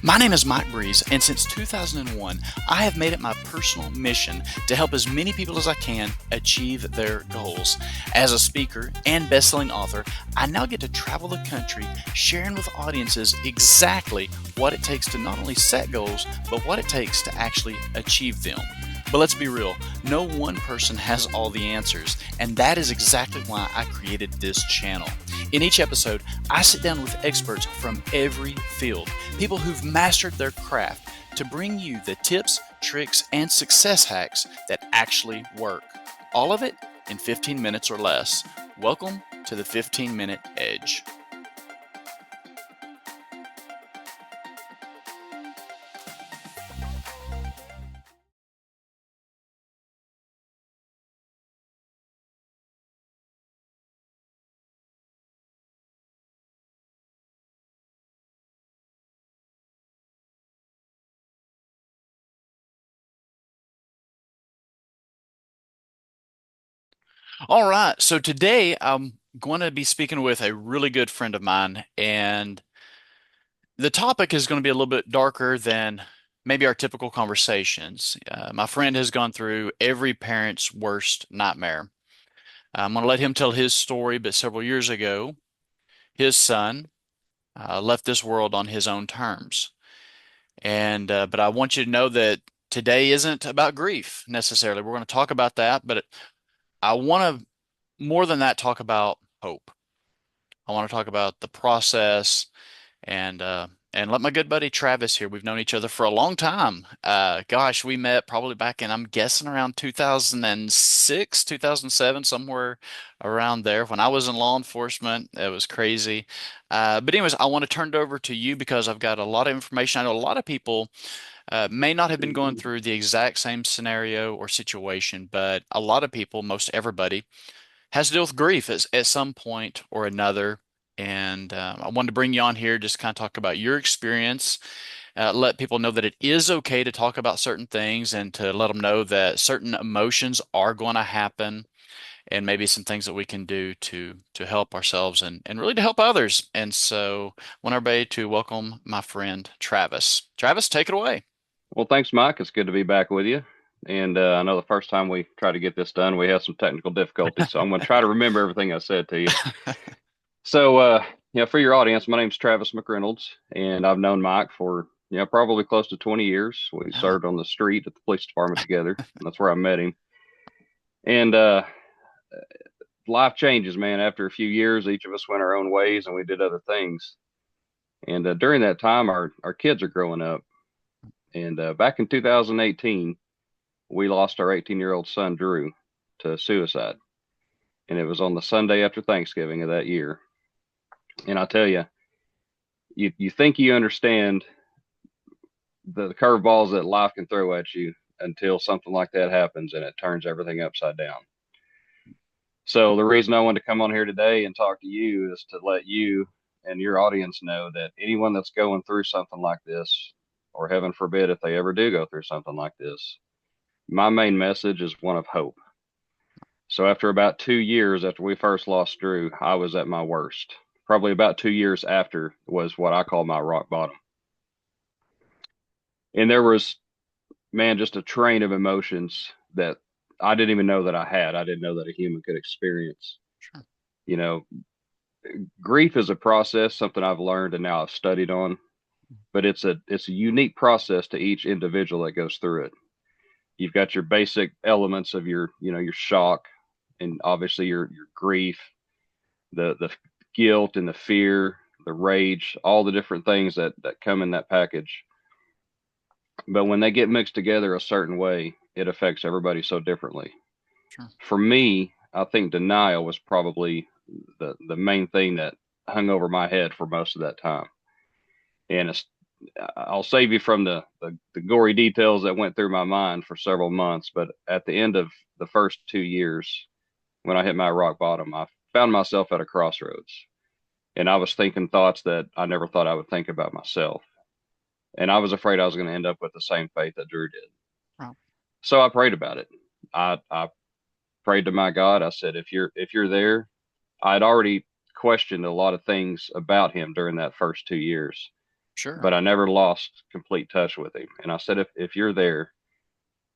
My name is Mike Breeze, and since 2001, I have made it my personal mission to help as many people as I can achieve their goals. As a speaker and best-selling author, I now get to travel the country sharing with audiences exactly what it takes to not only set goals, but what it takes to actually achieve them. But let's be real, no one person has all the answers, and that is exactly why I created this channel. In each episode, I sit down with experts from every field, people who've mastered their craft, to bring you the tips, tricks, and success hacks that actually work. All of it in 15 minutes or less. Welcome to the 15-Minute Edge. All right, so today I'm going to be speaking with a really good friend of mine, and the topic is going to be a little bit darker than maybe our typical conversations. My friend has gone through every parent's worst nightmare. I'm going to let him tell his story, but several years ago, his son left this world on his own terms. And but I want you to know that today isn't about grief necessarily. We're going to talk about that, but I want to more than that talk about hope. I want to talk about the process and let my good buddy Travis here. We've known each other for a long time. Gosh, we met probably back in, I'm guessing, around 2006, 2007, somewhere around there when I was in law enforcement. It was crazy. But anyways, I want to turn it over to you because I've got a lot of information. I know a lot of people may not have been going through the exact same scenario or situation, but a lot of people, most everybody, has to deal with grief at some point or another. And I wanted to bring you on here, just kind of talk about your experience, let people know that it is okay to talk about certain things and to let them know that certain emotions are going to happen and maybe some things that we can do to help ourselves and really to help others. And so I want everybody to welcome my friend Travis. Travis, take it away. Well, thanks, Mike. It's good to be back with you. And I know the first time we tried to get this done, we had some technical difficulties. So I'm going to try to remember everything I said to you. So, for your audience, my name's Travis McReynolds, and I've known Mike for, probably close to 20 years. We Oh, served on the street at the police department together. And that's where I met him. And life changes, man. After a few years, each of us went our own ways and we did other things. And during that time, our kids are growing up. And back in 2018, we lost our 18-year-old son, Drew, to suicide. And it was on the Sunday after Thanksgiving of that year. And I tell you, you think you understand the curveballs that life can throw at you until something like that happens and it turns everything upside down. So the reason I wanted to come on here today and talk to you is to let you and your audience know that anyone that's going through something like this, or heaven forbid if they ever do go through something like this, my main message is one of hope. So after about 2 years after we first lost Drew, I was at my worst. Probably about 2 years after was what I call my rock bottom. And there was, man, just a train of emotions that I didn't even know that I had. I didn't know that a human could experience. sure. You know, grief is a process, something I've learned and now I've studied on, but it's a unique process to each individual that goes through it. You've got your basic elements of your shock and obviously your grief, the guilt and the fear, the rage, all the different things that come in that package. But when they get mixed together a certain way, it affects everybody so differently. Sure. For me, I think denial was probably the main thing that hung over my head for most of that time. And I'll save you from the gory details that went through my mind for several months. But at the end of the first 2 years, when I hit my rock bottom, I found myself at a crossroads. And I was thinking thoughts that I never thought I would think about myself. And I was afraid I was going to end up with the same fate that Drew did. Wow. So I prayed about it. I prayed to my God. I said, if you're there, I'd already questioned a lot of things about him during that first 2 years. Sure. but I never lost complete touch with him. And I said, if you're there,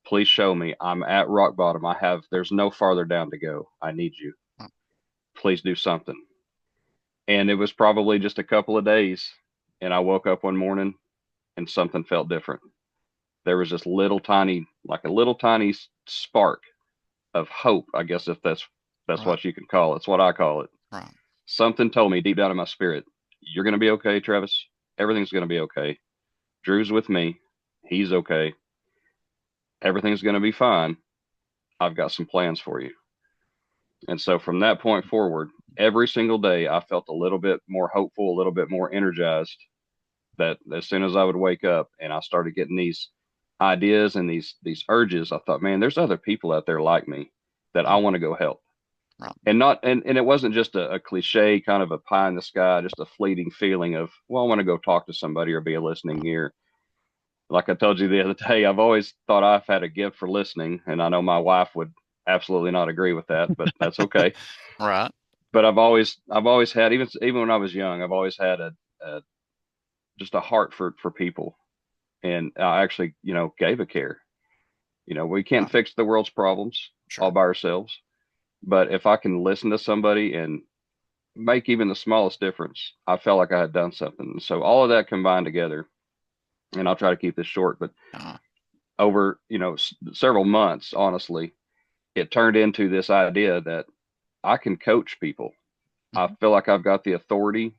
please show me. I'm at rock bottom. There's no farther down to go. I need you. Uh, Please do something. And it was probably just a couple of days. And I woke up one morning and something felt different. There was this little tiny, like a little tiny spark of hope, I guess, if that's Right. what you can call it. It's what I call it. Right. Something told me deep down in my spirit, you're going to be okay, Travis. Everything's going to be okay. Drew's with me. He's okay. Everything's going to be fine. I've got some plans for you. And so from that point forward, every single day, I felt a little bit more hopeful, a little bit more energized. That as soon as I would wake up and I started getting these ideas and these urges, I thought, man, there's other people out there like me that I Mm, want to go help. right. And it wasn't just a cliche kind of a pie in the sky, just a fleeting feeling of, well, I want to go talk to somebody or be a listening Right. ear. Like I told you the other day, I've always thought I've had a gift for listening, and I know my wife would absolutely not agree with that, but that's okay. Right. But I've always had, even when I was young, I've always had a just a heart for people, and I actually, gave a care. We can't Right. fix the world's problems all Sure. by ourselves, but if I can listen to somebody and make even the smallest difference, I felt like I had done something. So all of that combined together, and I'll try to keep this short, but Uh, over, several months, honestly, it turned into this idea that I can coach people. I mhm. feel like I've got the authority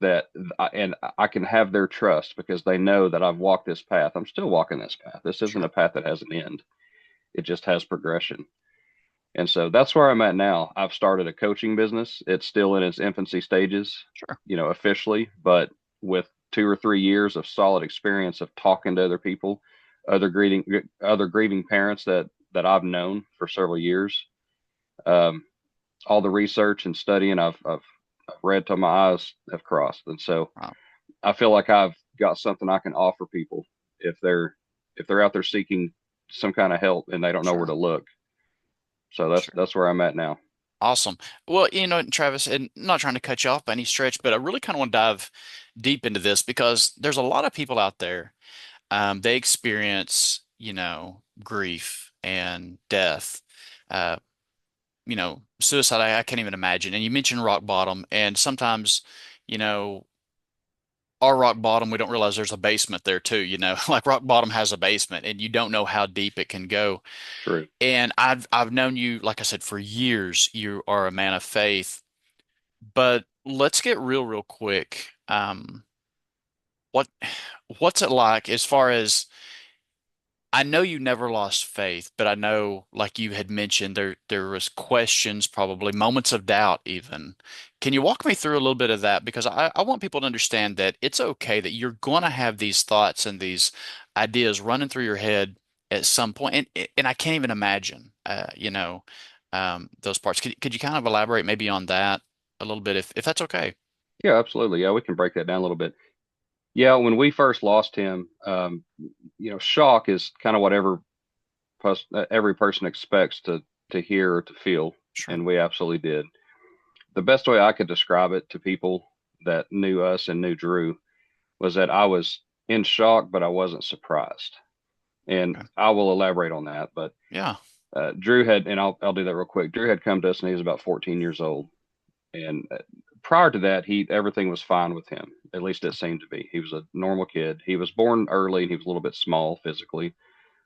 and I can have their trust because they know that I've walked this path. I'm still walking this path. This isn't a Sure. path that has an end. It just has progression. And so that's where I'm at now. I've started a coaching business. It's still in its infancy stages, Sure. officially, but with 2 or 3 years of solid experience of talking to other people, other grieving parents that I've known for several years. Um, all the research and studying I've read till my eyes have crossed. And so Right. I feel like I've got something I can offer people if they're out there seeking some kind of help and they don't know where Sure. to look. So that's Sure. that's where I'm at now. Awesome. Well, Travis, and not trying to cut you off by any stretch, but I really kind of want to dive deep into this because there's a lot of people out there. They experience, grief and death. Uh, Suicide, I can't even imagine. And you mentioned rock bottom, and sometimes, you know, our rock bottom, we don't realize there's a basement there too, like rock bottom has a basement and you don't know how deep it can go. True. And I've known you, like I said, for years. You are a man of faith. But let's get real quick. What what's it like as far as I know you never lost faith, but I know, like you had mentioned, there was questions, probably moments of doubt even. Can you walk me through a little bit of that? Because I want people to understand that it's okay that you're going to have these thoughts and these ideas running through your head at some point, and I can't even imagine, those parts. Could you kind of elaborate maybe on that a little bit, if that's okay? Yeah, absolutely. Yeah, we can break that down a little bit. Yeah, when we first lost him, shock is kind of whatever every person expects to hear or to feel, Sure. and we absolutely did. The best way I could describe it to people that knew us and knew Drew was that I was in shock, but I wasn't surprised. And Okay. I will elaborate on that. But Yeah. Drew had, and I'll do that real quick. Drew had come to us, and he was about 14 years old. And prior to that, he everything was fine with him. At least it seemed to be. He was a normal kid. He was born early, and he was a little bit small physically,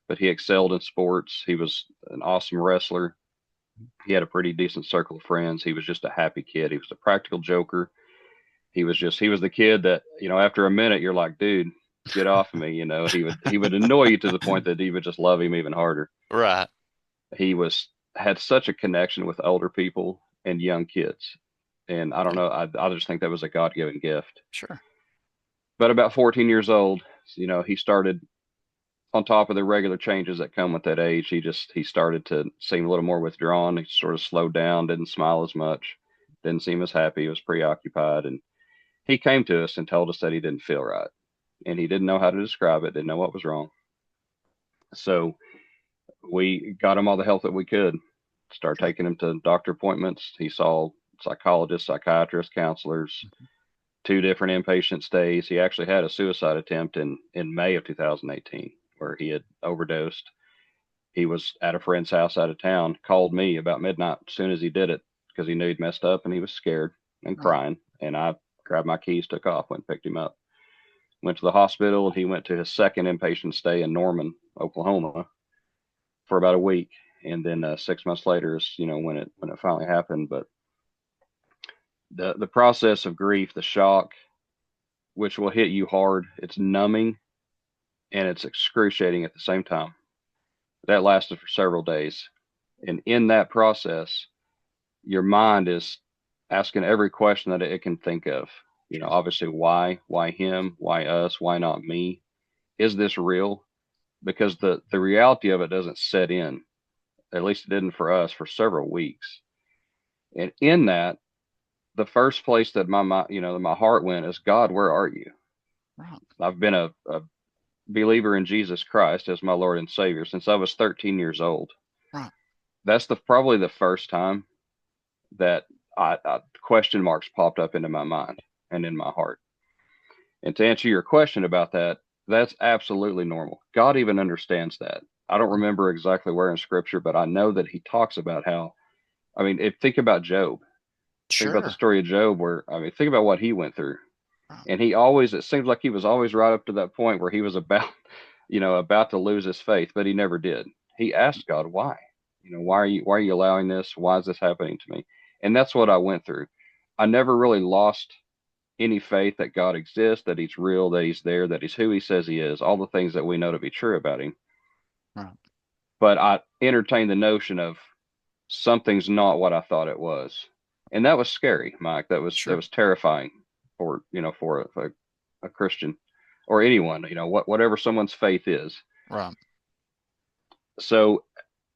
but he excelled in sports. He was an awesome wrestler. He had a pretty decent circle of friends. He was just a happy kid. He was a practical joker. He was the kid that, after a minute you're like, dude, get off of me. He would annoy you to the point that you would just love him even harder. Right. He had such a connection with older people and young kids. And I don't Yeah. know, I just think that was a God-given gift. Sure. But about 14 years old, he started on top of the regular changes that come with that age. He started to seem a little more withdrawn. He sort of slowed down, didn't smile as much, didn't seem as happy. He was preoccupied, and he came to us and told us that he didn't feel right, and he didn't know how to describe it, didn't know what was wrong. So we got him all the help that we could. Started Sure. taking him to doctor appointments. He saw psychologists, psychiatrists, counselors, two different inpatient stays. He actually had a suicide attempt in May of 2018 where he had overdosed. He was at a friend's house out of town, called me about midnight as soon as he did it because he knew he'd messed up and he was scared and Right. crying. And I grabbed my keys, took off, went and picked him up. Went to the hospital. He went to his second inpatient stay in Norman, Oklahoma, for about a week, and then 6 months later is when it finally happened. But the process of grief, the shock, which will hit you hard, it's numbing and it's excruciating at the same time. That lasted for several days, and in that process, your mind is asking every question that it can think of. Sure. Obviously, why him, why us, why not me? Is this real? Because the reality of it doesn't set in. At least it didn't for us for several weeks. And in that, the first place that my heart went is, God, where are you? Right. I've been a believer in Jesus Christ as my Lord and Savior since I was 13 years old. Right. That's probably the first time that question marks popped up into my mind and in my heart. And to answer your question about that, that's absolutely normal. God even understands that. I don't remember exactly where in scripture, but I know that he talks about how, think about Job. Think about the Sure. story of Job, where, think about what he went through. Right. And it seems like he was always right up to that point where he was about to lose his faith, but he never did. He asked God, why? Why are you allowing this? Why is this happening to me? And that's what I went through. I never really lost any faith that God exists, that he's real, that he's there, that he's who he says he is, all the things that we know to be true about him. Right. But I entertained the notion of something's not what I thought it was. And that was scary, Mike. That Sure. was terrifying for a Christian or anyone, whatever someone's faith is. Right. So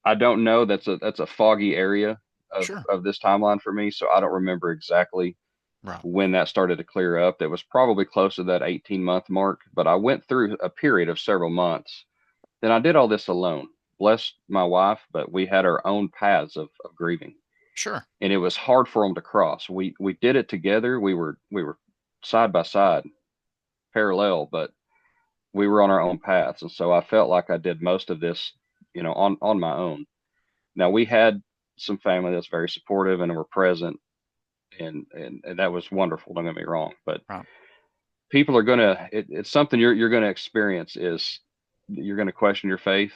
I don't know. That's a foggy area of Sure. of this timeline for me. So I don't remember exactly Right. when that started to clear up. That was probably close to that 18-month mark, but I went through a period of several months. Then I did all this alone. Blessed my wife, but we had our own paths of grieving, Sure. and it was hard for them to cross. We did it together. We were side by side, parallel, but we were on our own paths, and so I felt like I did most of this, on my own. Now we had some family that's very supportive and were present, and that was wonderful. Don't get me wrong, but Right. people are it's something you're gonna experience. Is you're gonna question your faith.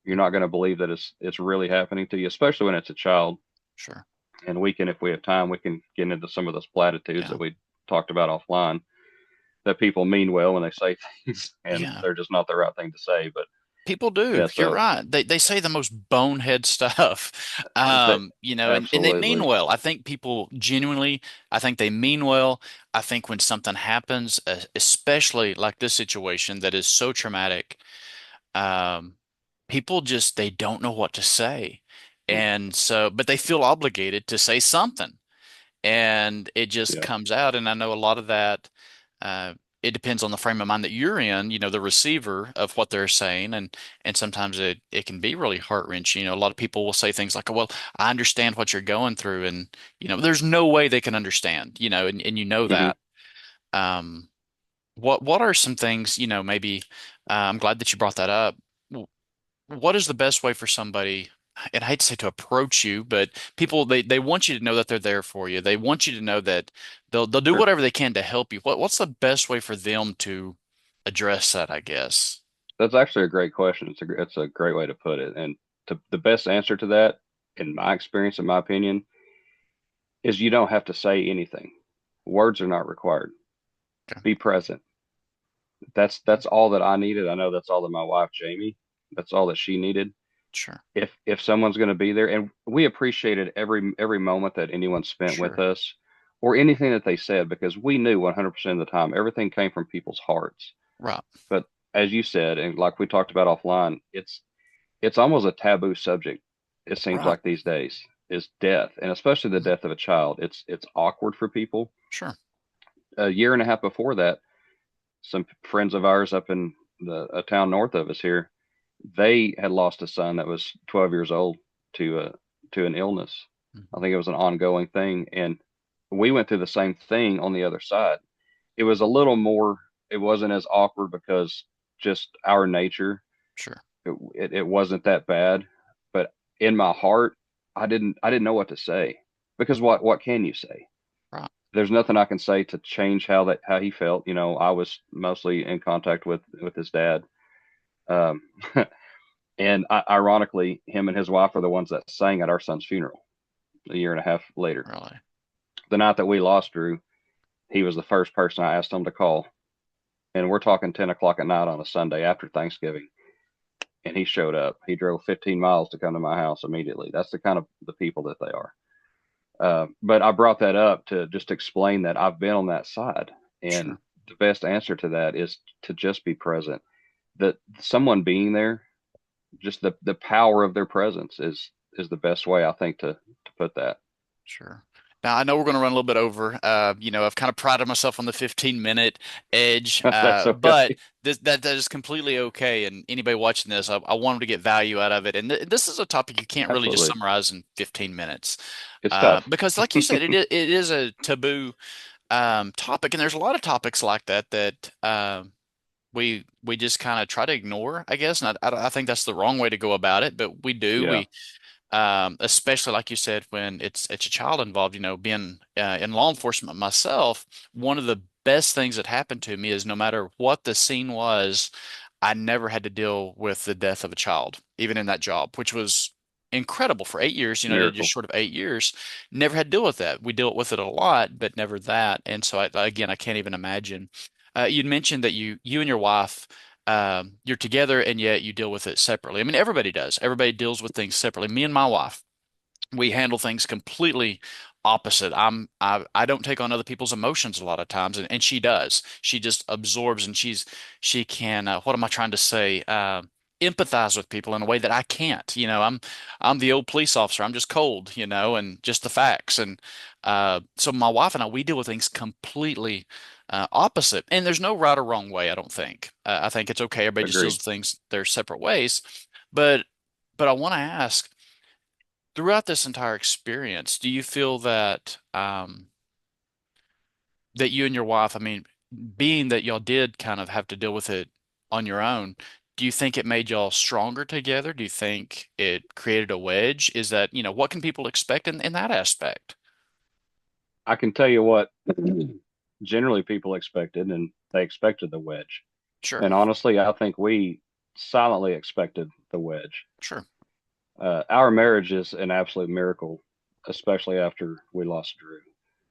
You're not gonna believe that it's really happening to you, especially when it's a child. Sure. And if we have time, we can get into some of those platitudes Yeah. that we talked about offline, that people mean well when they say things and Yeah. they're just not the right thing to say. But People do. yeah, You're so right. They say the most bonehead stuff. that And they mean absolutely, well. I think people genuinely, I think they mean well. I think when something happens, especially like this situation that is so traumatic, um, people just they don't know what to say. And so, but they feel obligated to say something. And it just yeah. comes out. And I know a lot of that, uh, it depends on the frame of mind that you're in, the receiver of what they're saying, and sometimes it can be really heart-wrenching. A lot of people will say things like, "Well, I understand what you're going through," and there's no way they can understand, and you know Hmm. that. Um, what are some things, maybe I'm glad that you brought that up. What is the best way for somebody, and I hate to say to approach you, but people they want you to know that they're there for you. They want you to know that they'll do Sure. whatever they can to help you. What's the best way for them to address that, I guess? That's actually a great question. It's a great way to put it. And the best answer to that, in my experience, in my opinion, is you don't have to say anything. Words are not required. Okay. Be present. That's all that I needed. I know that's all that my wife Jamie, that's all that she needed. Sure. If someone's going to be there, and we appreciated every moment that anyone spent with Sure. us or anything that they said, because we knew 100% of the time everything came from people's hearts. Right. But as you said, and like we talked about offline, it's almost a taboo subject. It seems Right. like these days is death, and especially the death of a child. It's awkward for people. Sure. A year and a half before that, some friends of ours up in a town north of us here, they had lost a son that was 12 years old to an illness. I Mhm. think it was an ongoing thing, and we went through the same thing on the other side. it was a little more. It wasn't as awkward because just our nature. Sure. It wasn't that bad, but in my heart, I didn't know what to say because what can you say? Right. There's nothing I can say to change how he felt. I was mostly in contact with his dad, um, and ironically, him and his wife are the ones that sang at our son's funeral a year and a half later. Really. The night that we lost Drew, he was the first person I asked him to call, and we're talking 10 o'clock at night on a Sunday after Thanksgiving, and he showed up. He drove 15 miles to come to my house immediately. That's the kind of the people that they are. But I brought that up to just explain that I've been on that side, and Sure. the best answer to that is to just be present. That someone being there, just the power of their presence is the best way I think to put that. Sure. Now I know we're going to run a little bit over. I've kind of prided myself on the 15-minute edge, That's but okay. that is completely okay. And anybody watching this, I want them to get value out of it. And this is a topic you can't really just Absolutely. summarize in 15 minutes, It's tough. because, like you said, it is a taboo topic, and there's a lot of topics like that we just kind of try to ignore, I guess. And I think that's the wrong way to go about it, but we do. Yeah, Especially like you said, when it's a child involved. Being in law enforcement myself, one of the best things that happened to me is no matter what the scene was, I never had to deal with the death of a child, even in that job, which was incredible for 8 years. Just miracle. short of 8 years, never had to deal with that. We dealt with it a lot, but never that. And so again, I can't even imagine. You'd mentioned that you and your wife you're together and yet you deal with it separately. I mean, everybody does. Everybody deals with things separately. Me and my wife, we handle things completely opposite. I don't take on other people's emotions a lot of times, and she does. She just absorbs, and she can what am I trying to say? Empathize with people in a way that I can't. I'm the old police officer. I'm just cold, and just the facts. And so my wife and I, we deal with things completely opposite. And there's no right or wrong way, I don't think. I think it's okay. Everybody just deals Agreed. with things their separate ways. But but I want to ask, throughout this entire experience, do you feel that that you and your wife, I mean, being that y'all did kind of have to deal with it on your own, do you think it made y'all stronger together? Do you think it created a wedge? Is that, what can people expect in that aspect? I can tell you what generally people expected, and they expected the wedge. Sure, And honestly, I think we silently expected the wedge. sure, Our marriage is an absolute miracle, especially after we lost Drew.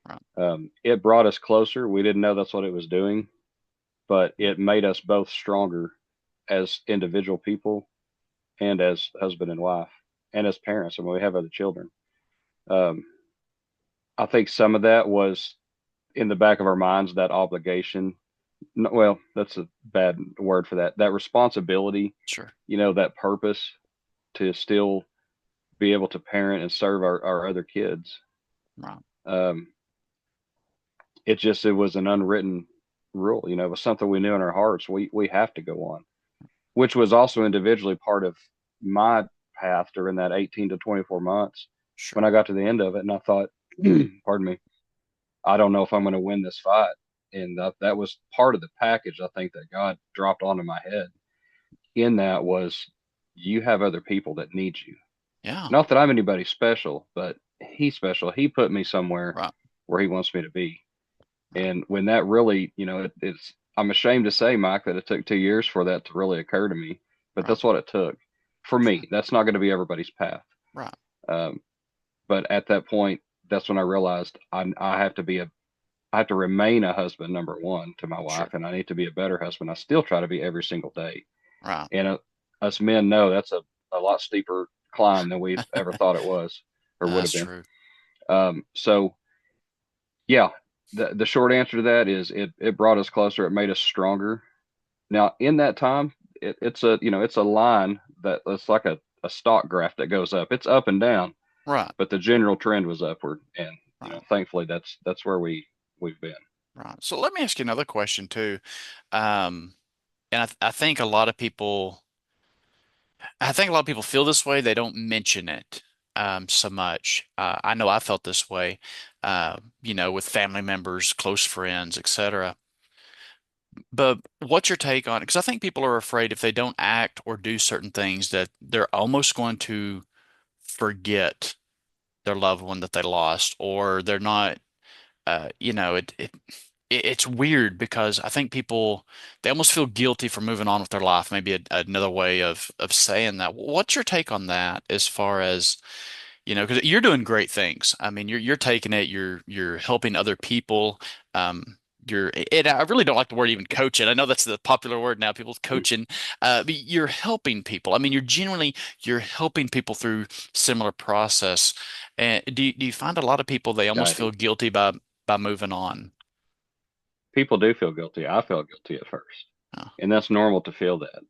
right, It brought us closer. We didn't know that's what it was doing, but it made us both stronger as individual people and as husband and wife and as parents. I mean, we have other children. Um, I think some of that was in the back of our minds, that obligation. Well, that's a bad word for that. That responsibility, sure, that purpose to still be able to parent and serve our other kids. right, Um, it was an unwritten rule. It was something we knew in our hearts. We have to go on, which was also individually part of my path during that 18 to 24 months when sure, I got to the end of it. And I thought, pardon me, I don't know if I'm going to win this fight. And that was part of the package, I think, that God dropped onto my head. In that was, you have other people that need you. yeah, Not that I'm anybody special, but he's special. He put me somewhere right, where he wants me to be. right, And when that really, I'm ashamed to say, Mike, that it took 2 years for that to really occur to me, but right, that's what it took for sure, me. That's not going to be everybody's path. right, Um, but at that point, that's when I realized I have to remain a husband, number one, to my sure, wife, and I need to be a better husband. I still try to be every single day. right. And us men know that's a lot steeper climb than we ever thought it was or would That's have been. true. So yeah, the short answer to that is it brought us closer. It made us stronger. Now in that time, it's a line that it's like a stock graph that goes up. It's up and down, Right, but the general trend was upward. And right, thankfully that's where we've been. right. So let me ask you another question too. Um, and I think a lot of people. I think a lot of people feel this way. They don't mention it so much. I know I felt this way, with family members, close friends, etc. But what's your take on it? Because I think people are afraid if they don't act or do certain things that they're almost going to forget their loved one that they lost, or they're not, it's weird because I think people they almost feel guilty for moving on with their life. Maybe another way of saying that. What's your take on that as far as, because you're doing great things. I mean, you're taking it, you're helping other people. I really don't like the word even coaching. I know that's the popular word now, people coaching. But you're helping people. I mean, you're helping people through similar process. And do you find a lot of people they almost feel Guiding. guilty by moving on? People do feel guilty. I felt guilty at first, Oh, and that's normal to feel that.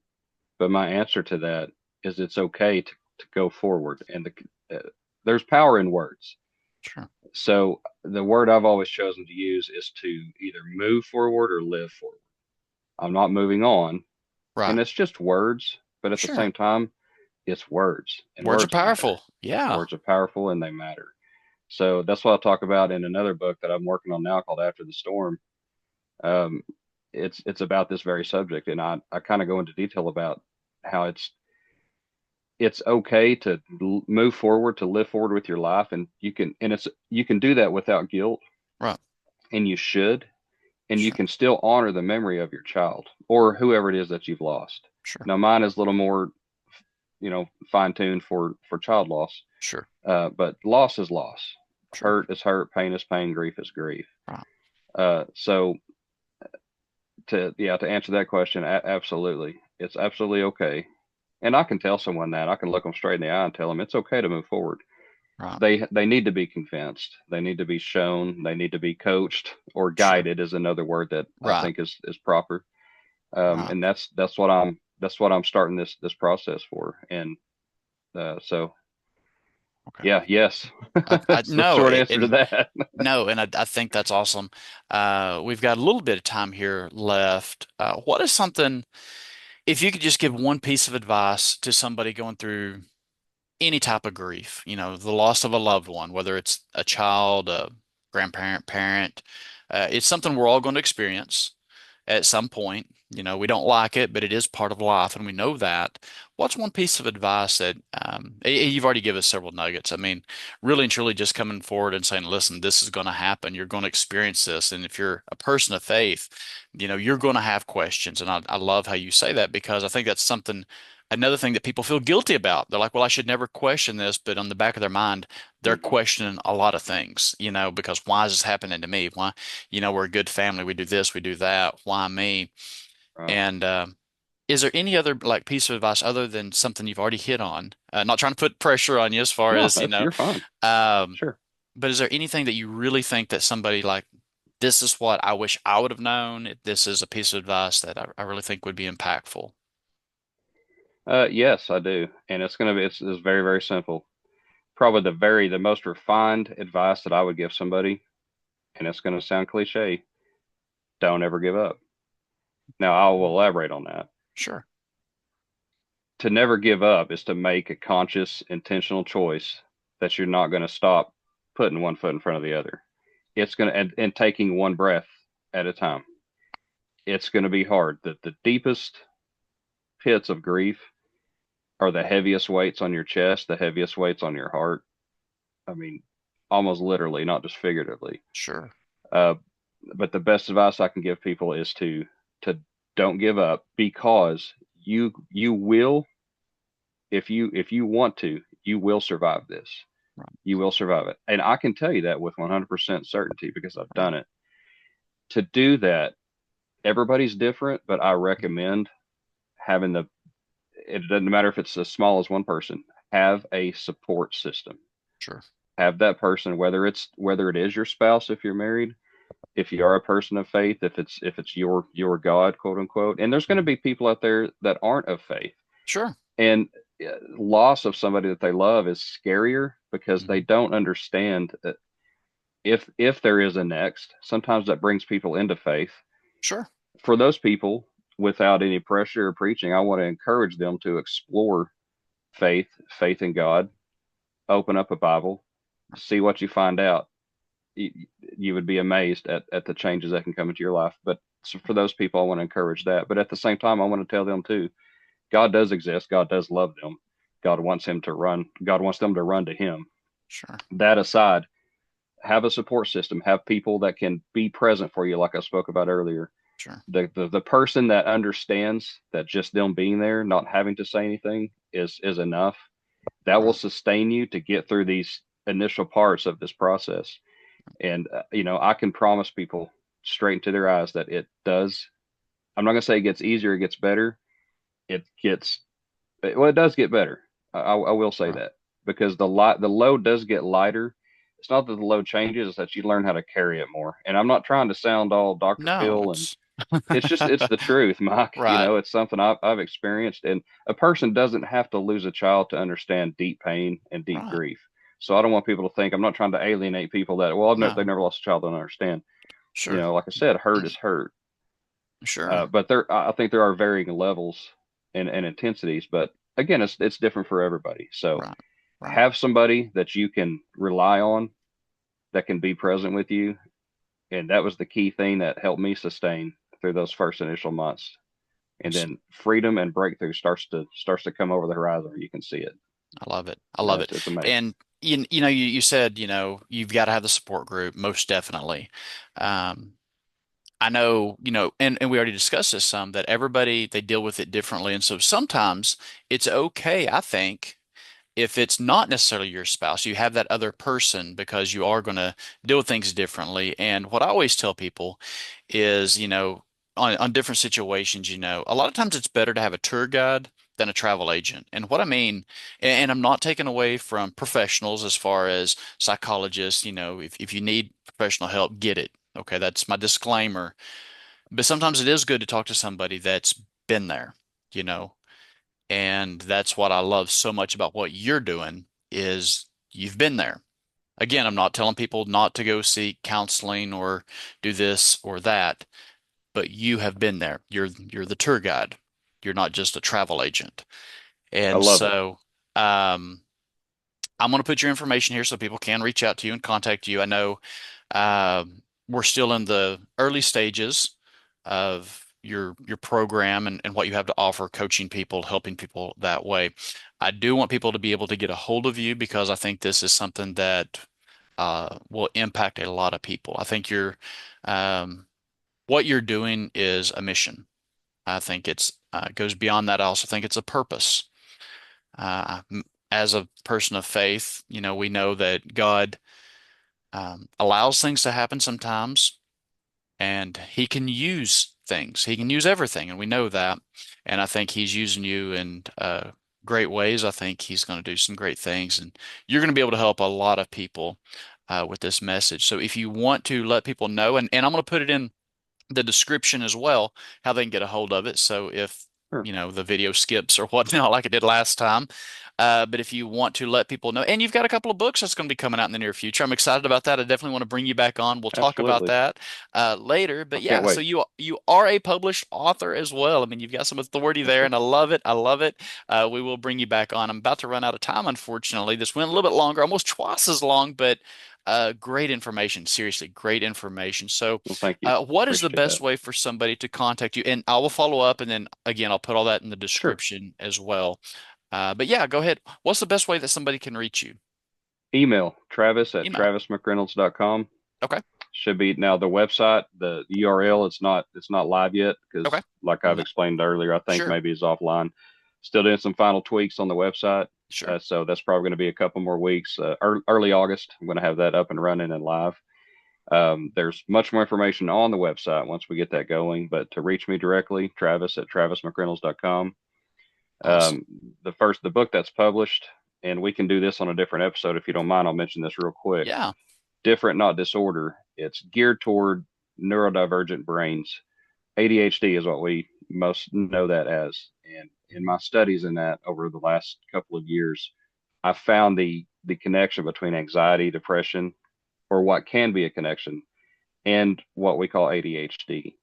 But my answer to that is it's okay to go forward. And there's power in words. sure. So the word I've always chosen to use is to either move forward or live forward. I'm not moving on, Right. and it's just words, but at the Sure. same time, it's words, and Words are words matter. powerful. Yeah. Words are powerful and they matter. So that's what I talk about in another book that I'm working on now called After the Storm. Um, it's about this very subject, and I kind of go into detail about how it's okay to move forward, to live forward with your life, and you can do that without guilt, Right. and you should, and you Sure. can still honor the memory of your child or whoever it is that you've lost. Sure. Now, mine is a little more, fine tuned for child loss, Sure. but loss is loss, Sure. hurt is hurt, pain is pain, grief is grief. Right. So to answer that question, absolutely, it's absolutely okay. And I can tell someone that. I can look them straight in the eye and tell them it's okay to move forward. Right. They need to be convinced. They need to be shown. They need to be coached or Sure. guided is another word that I Right. think is proper. Right. And that's what I'm starting this process for. And so Okay. yeah, yes, I that's the no, short answer to and that. no, and I think that's awesome. We've got a little bit of time here left. What is something, if you could just give one piece of advice to somebody going through any type of grief, the loss of a loved one, whether it's a child, a grandparent, parent, it's something we're all going to experience at some point. We don't like it, but it is part of life, and we know that. What's one piece of advice that you've already given us several nuggets? I mean, really and truly just coming forward and saying, listen, this is going to happen. You're going to experience this. And if you're a person of faith, you're going to have questions. And I love how you say that because I think that's another thing that people feel guilty about. They're like, well, I should never question this. But on the back of their mind, they're Mhm. questioning a lot of things, because why is this happening to me? Why? We're a good family. We do this, we do that. Why me? Right. And is there any other like piece of advice other than something you've already hit on? Not trying to put pressure on you as far No, as, that's you're fine. um, Sure. but is there anything that you really think that somebody like, this is what I wish I would have known? This is a piece of advice that I really think would be impactful. Yes, I do, and it's very very simple. Probably the most refined advice that I would give somebody, and it's going to sound cliche. Don't ever give up. Now I will elaborate on that. Sure, To never give up is to make a conscious, intentional choice that you're not going to stop putting one foot in front of the other. It's going to and taking one breath at a time. It's going to be hard. The deepest pits of grief are the heaviest weights on your chest, the heaviest weights on your heart. I mean, almost literally, not just figuratively. sure, Uh, but the best advice I can give people is to don't give up because you will if you want to, you will survive this. right, You will survive it. And I can tell you that with 100% certainty because I've right, done it. To do that, everybody's different, but I recommend having it doesn't matter if it's as small as one person, have a support system. sure, Have that person, whether it is your spouse if you're married, if you are a person of faith, if it's your God, quote unquote. And there's going to mhm, be people out there that aren't of faith. sure, And loss of somebody that they love is scarier because they mhm, don't understand that if there is a next, sometimes that brings people into faith. sure, For those people, without any pressure or preaching, I want to encourage them to explore faith in God, open up a Bible, see what you find out. You, you would be amazed at the changes that can come into your life. But So for those people, I want to encourage that. But at the same time, I want to tell them too, God does exist. God does love them. God wants them to run to him. Sure. That aside, have a support system, have people that can be present for you, like I spoke about earlier. Sure. The person that understands that just them being there, not having to say anything is enough. That will Right. sustain you to get through these initial parts of this process. And I can promise people straight into their eyes that it does. I'm not going to say it gets easier, it gets better. It gets Well, it does get better. I will say Right. that because the load does get lighter. It's not that the load changes; it's that you learn how to carry it more. And I'm not trying to sound all Dr. No, Phil, and it's it's the truth, Mike. right. It's something I've experienced. And a person doesn't have to lose a child to understand deep pain and deep Right. grief. So I don't want people to think I'm not trying to alienate people that they No. never lost a child, don't understand. Sure. Like I said, hurt is hurt. Sure. But I think there are varying levels and intensities. But again, it's different for everybody. So Right. Right. have somebody that you can rely on that can be present with you, and that was the key thing that helped me sustain through those first initial months. And Awesome. then freedom and breakthrough starts to come over the horizon. Where you can see it. I love it. I love it. It's amazing. And you said, you've got to have the support group, most definitely. Um, I know, and we already discussed this some, that everybody they deal with it differently. And so sometimes it's okay, I think, if it's not necessarily your spouse, you have that other person because you are going to deal with things differently. And what I always tell people is, on different situations, a lot of times it's better to have a tour guide than a travel agent. And what I mean, and I'm not taking away from professionals as far as psychologists, if you need professional help, get it. Okay, that's my disclaimer. But sometimes it is good to talk to somebody that's been there, you know, and that's what I love so much about what you're doing is you've been there. Again, I'm not telling people not to go seek counseling or do this or that, but you have been there. You're the tour guide. You're not just a travel agent. I And love it. so I'm going to put your information here so people can reach out to you and contact you. I know we're still in the early stages of your program and what you have to offer, coaching people, helping people that way. I do want people to be able to get a hold of you because I think this is something that will impact a lot of people. I think um, what you're doing is a mission. I think it's goes beyond that. I also think it's a purpose. As a person of faith, we know that God allows things to happen sometimes, and He can use things. He can use everything, and we know that. And I think He's using you in great ways. I think He's going to do some great things, and you're going to be able to help a lot of people with this message. So if you want to let people know, and I'm going to put it in the description as well, how they can get a hold of it. So if Sure. the video skips or whatnot, like it did last time. But if you want to let people know, and you've got a couple of books that's going to be coming out in the near future, I'm excited about that. I definitely want to bring you back on. We'll talk about Absolutely. that later. I But can't yeah, so wait. you are a published author as well. I mean, you've got some authority Yes, there, sir. and I love it. I love it. We will bring you back on. I'm about to run out of time, unfortunately. This went a little bit longer, almost twice as long, but great information. Seriously, great information. So. Well, thank you. What is the Appreciate best that. way for somebody to contact you? And I will follow up, and then again, I'll put all that in the Sure. description as well. But yeah, go ahead. What's the best way that somebody can reach you? Email Travis at Email. travismcreynolds.com. Okay. Should be now the website, the URL. It's not live yet Okay. because, like I've No, explained earlier, I think sure. maybe it's offline. Still doing some final tweaks on the website, Sure. so that's probably going to be a couple more weeks. Early August, I'm going to have that up and running and live. There's much more information on the website once we get that going. But to reach me directly, Travis at travismcreynolds.com. Awesome. Um, the book that's published, and we can do this on a different episode if you don't mind. I'll mention this real quick. Yeah. Different, not disorder. It's geared toward neurodivergent brains. ADHD is what we most know that as. And in my studies in that over the last couple of years, I found the connection between anxiety, depression, or what can be a connection, and what we call ADHD.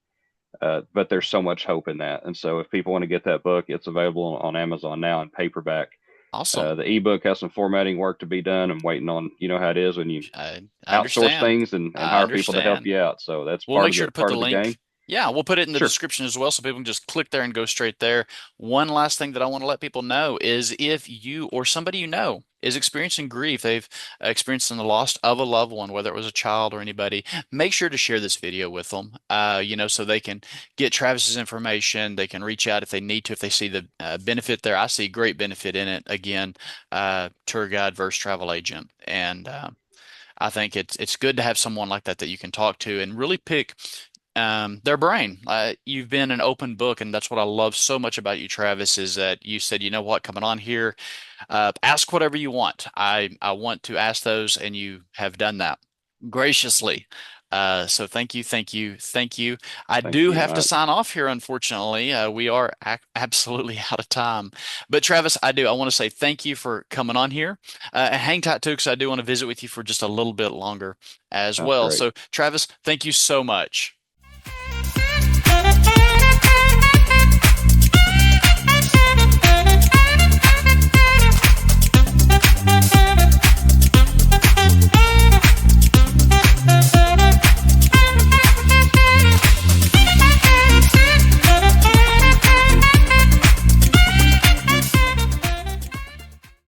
But there's so much hope in that. And so if people want to get that book, it's available on Amazon now in paperback. Awesome. The ebook has some formatting work to be done. I'm waiting on, how it is when you I outsource understand. things and I hire people to help understand. you out. So that's We'll part make of sure the to put part the of the game. link. Yeah, we'll put it in the Sure. description as well so people can just click there and go straight there. One last thing that I want to let people know is if you or somebody you know is experiencing grief, they've experienced the loss of a loved one, whether it was a child or anybody, make sure to share this video with them, so they can get Travis's information. They can reach out if they need to, if they see the benefit there. I see great benefit in it. Again, tour guide versus travel agent. And I think it's good to have someone like that that you can talk to and really pick their brain. You've been an open book, and that's what I love so much about you, Travis, is that you said, you know what, coming on here, ask whatever you want. I want to ask those, and you have done that graciously. So thank you, thank you, thank you. I Thank do you. have to sign off here, unfortunately. We are ac absolutely out of time. But Travis, I want to say thank you for coming on here. And hang tight too, because I do want to visit with you for just a little bit longer as Sounds well. great. So Travis, thank you so much.